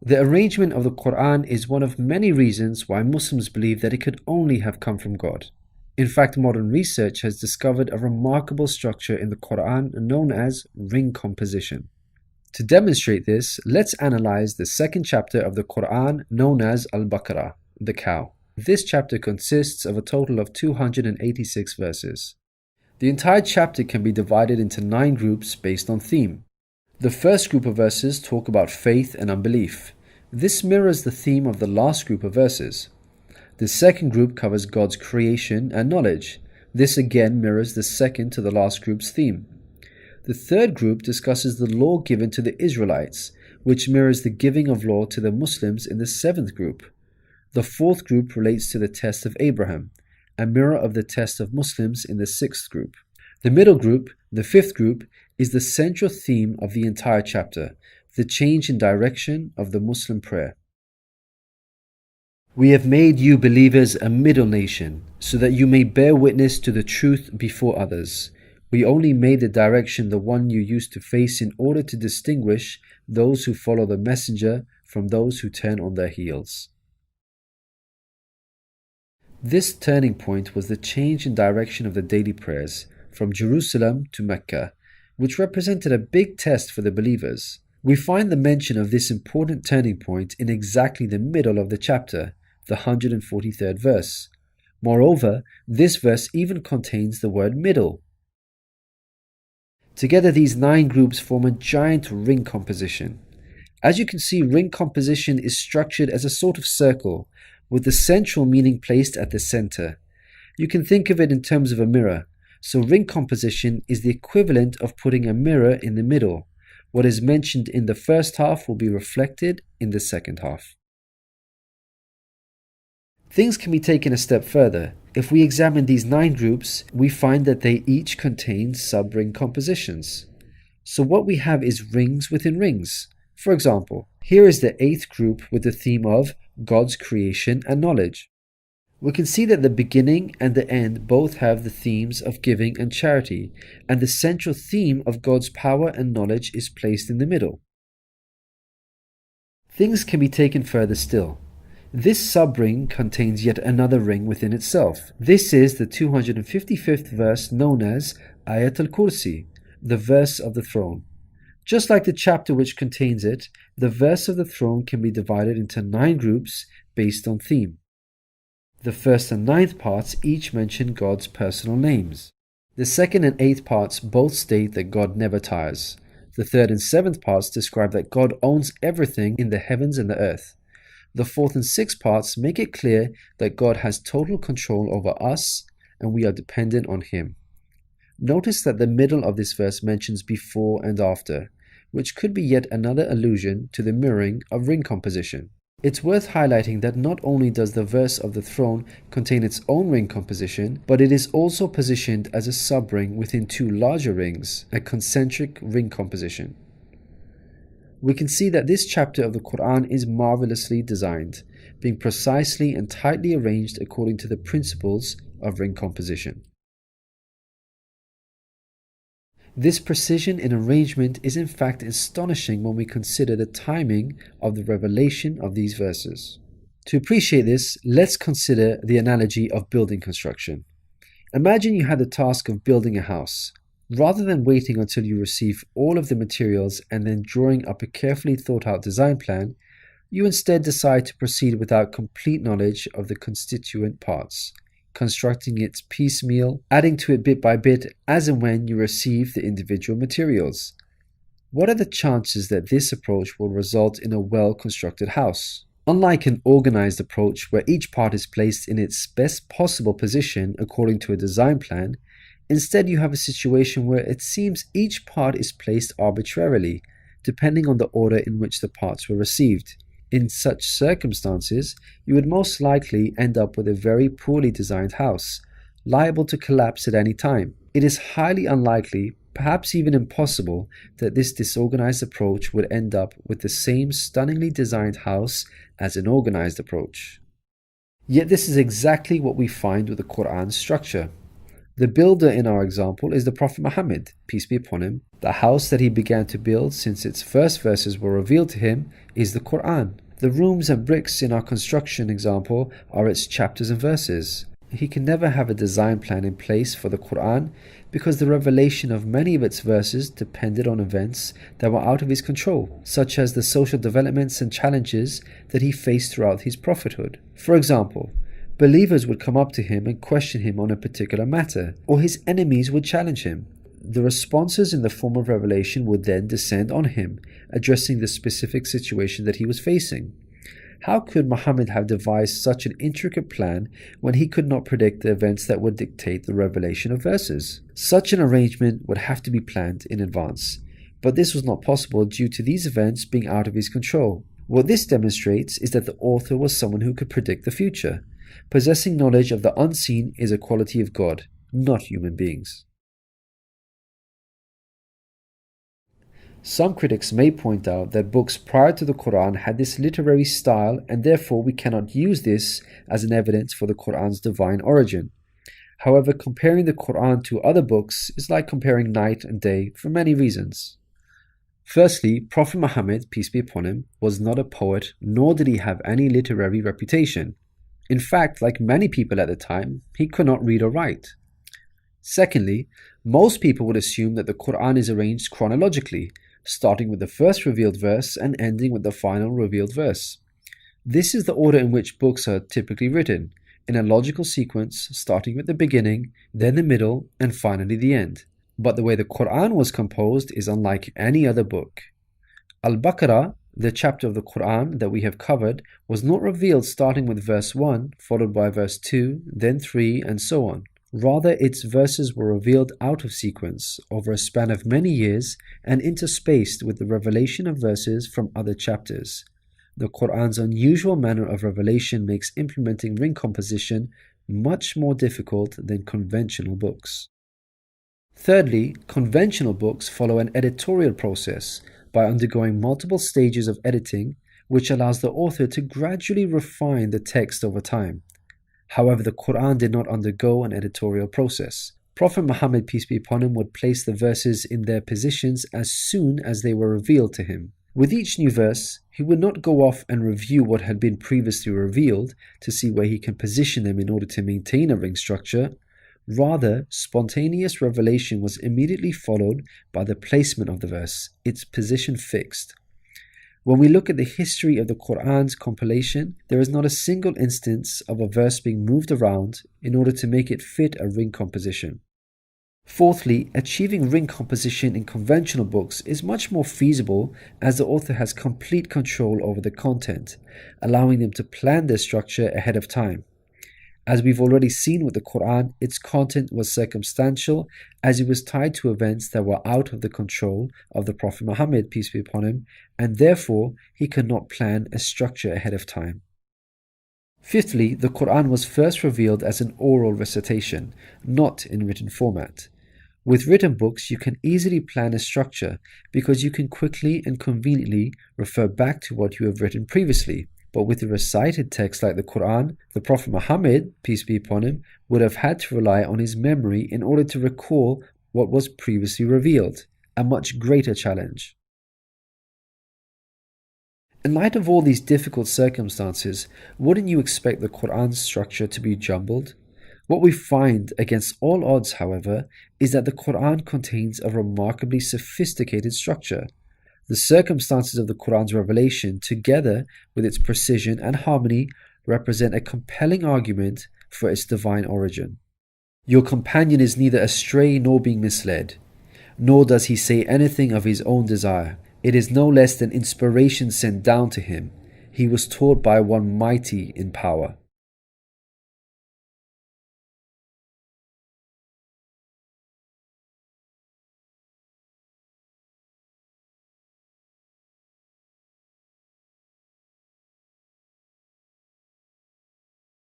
The arrangement of the Qur'an is one of many reasons why Muslims believe that it could only have come from God. In fact, modern research has discovered a remarkable structure in the Qur'an known as ring composition. To demonstrate this, let's analyze the second chapter of the Qur'an known as Al-Baqarah, the cow. This chapter consists of a total of 286 verses. The entire chapter can be divided into 9 groups based on theme. The first group of verses talk about faith and unbelief. This mirrors the theme of the last group of verses. The second group covers God's creation and knowledge. This again mirrors the second to the last group's theme. The third group discusses the law given to the Israelites, which mirrors the giving of law to the Muslims in the 7th group. The fourth group relates to the test of Abraham, a mirror of the test of Muslims in the 6th group. The middle group, the 5th group, is the central theme of the entire chapter, the change in direction of the Muslim prayer. We have made you believers a middle nation, so that you may bear witness to the truth before others. We only made the direction the one you used to face in order to distinguish those who follow the messenger from those who turn on their heels. This turning point was the change in direction of the daily prayers from Jerusalem to Mecca, which represented a big test for the believers. We find the mention of this important turning point in exactly the middle of the chapter, the 143rd verse. Moreover, this verse even contains the word middle. Together, these 9 groups form a giant ring composition. As you can see, ring composition is structured as a sort of circle, with the central meaning placed at the center. You can think of it in terms of a mirror. So ring composition is the equivalent of putting a mirror in the middle. What is mentioned in the first half will be reflected in the second half. Things can be taken a step further. If we examine these 9 groups, we find that they each contain sub-ring compositions. So what we have is rings within rings. For example, here is the 8th group with the theme of God's creation and knowledge. We can see that the beginning and the end both have the themes of giving and charity, and the central theme of God's power and knowledge is placed in the middle. Things can be taken further still. This sub-ring contains yet another ring within itself. This is the 255th verse known as Ayat al-Kursi, the verse of the throne. Just like the chapter which contains it, the verse of the throne can be divided into 9 groups based on theme. The first and 9th parts each mention God's personal names. The 2nd and 8th parts both state that God never tires. The 3rd and 7th parts describe that God owns everything in the heavens and the earth. The 4th and 6th parts make it clear that God has total control over us and we are dependent on Him. Notice that the middle of this verse mentions before and after, which could be yet another allusion to the mirroring of ring composition. It's worth highlighting that not only does the verse of the throne contain its own ring composition, but it is also positioned as a sub-ring within 2 larger rings, a concentric ring composition. We can see that this chapter of the Qur'an is marvelously designed, being precisely and tightly arranged according to the principles of ring composition. This precision in arrangement is in fact astonishing when we consider the timing of the revelation of these verses. To appreciate this, let's consider the analogy of building construction. Imagine you had the task of building a house. Rather than waiting until you receive all of the materials and then drawing up a carefully thought out design plan, you instead decide to proceed without complete knowledge of the constituent parts, constructing it piecemeal, adding to it bit by bit as and when you receive the individual materials. What are the chances that this approach will result in a well-constructed house? Unlike an organized approach where each part is placed in its best possible position according to a design plan, instead you have a situation where it seems each part is placed arbitrarily, depending on the order in which the parts were received. In such circumstances, you would most likely end up with a very poorly designed house, liable to collapse at any time. It is highly unlikely, perhaps even impossible, that this disorganized approach would end up with the same stunningly designed house as an organized approach. Yet this is exactly what we find with the Qur'an's structure. The builder in our example is the Prophet Muhammad, peace be upon him. The house that he began to build since its first verses were revealed to him is the Qur'an. The rooms and bricks in our construction example are its chapters and verses. He can never have a design plan in place for the Qur'an because the revelation of many of its verses depended on events that were out of his control, such as the social developments and challenges that he faced throughout his prophethood. For example, believers would come up to him and question him on a particular matter, or his enemies would challenge him. The responses in the form of revelation would then descend on him, addressing the specific situation that he was facing. How could Muhammad have devised such an intricate plan when he could not predict the events that would dictate the revelation of verses? Such an arrangement would have to be planned in advance, but this was not possible due to these events being out of his control. What this demonstrates is that the author was someone who could predict the future. Possessing knowledge of the unseen is a quality of God, not human beings. Some critics may point out that books prior to the Qur'an had this literary style and therefore we cannot use this as an evidence for the Qur'an's divine origin. However, comparing the Qur'an to other books is like comparing night and day for many reasons. Firstly, Prophet Muhammad, peace be upon him, was not a poet nor did he have any literary reputation. In fact, like many people at the time, he could not read or write. Secondly, most people would assume that the Qur'an is arranged chronologically, starting with the first revealed verse and ending with the final revealed verse. This is the order in which books are typically written, in a logical sequence starting with the beginning, then the middle, and finally the end. But the way the Qur'an was composed is unlike any other book. Al-Baqarah, the chapter of the Qur'an that we have covered, was not revealed starting with verse 1, followed by verse 2, then 3, and so on. Rather, its verses were revealed out of sequence over a span of many years and interspaced with the revelation of verses from other chapters. The Qur'an's unusual manner of revelation makes implementing ring composition much more difficult than conventional books. Thirdly, conventional books follow an editorial process by undergoing multiple stages of editing, which allows the author to gradually refine the text over time. However, the Qur'an did not undergo an editorial process. Prophet Muhammad, peace be upon him, would place the verses in their positions as soon as they were revealed to him. With each new verse, he would not go off and review what had been previously revealed to see where he can position them in order to maintain a ring structure. Rather, spontaneous revelation was immediately followed by the placement of the verse, its position fixed. When we look at the history of the Qur'an's compilation, there is not a single instance of a verse being moved around in order to make it fit a ring composition. Fourthly, achieving ring composition in conventional books is much more feasible as the author has complete control over the content, allowing them to plan their structure ahead of time. As we've already seen with the Qur'an, its content was circumstantial as it was tied to events that were out of the control of the Prophet Muhammad, peace be upon him, and therefore he could not plan a structure ahead of time. Fifthly, the Qur'an was first revealed as an oral recitation, not in written format. With written books, you can easily plan a structure because you can quickly and conveniently refer back to what you have written previously. But with a recited text like the Qur'an, the Prophet Muhammad, peace be upon him, would have had to rely on his memory in order to recall what was previously revealed, a much greater challenge. In light of all these difficult circumstances, wouldn't you expect the Qur'an's structure to be jumbled? What we find against all odds, however, is that the Qur'an contains a remarkably sophisticated structure. The circumstances of the Qur'an's revelation, together with its precision and harmony, represent a compelling argument for its divine origin. Your companion is neither astray nor being misled, nor does he say anything of his own desire. It is no less than inspiration sent down to him. He was taught by one mighty in power.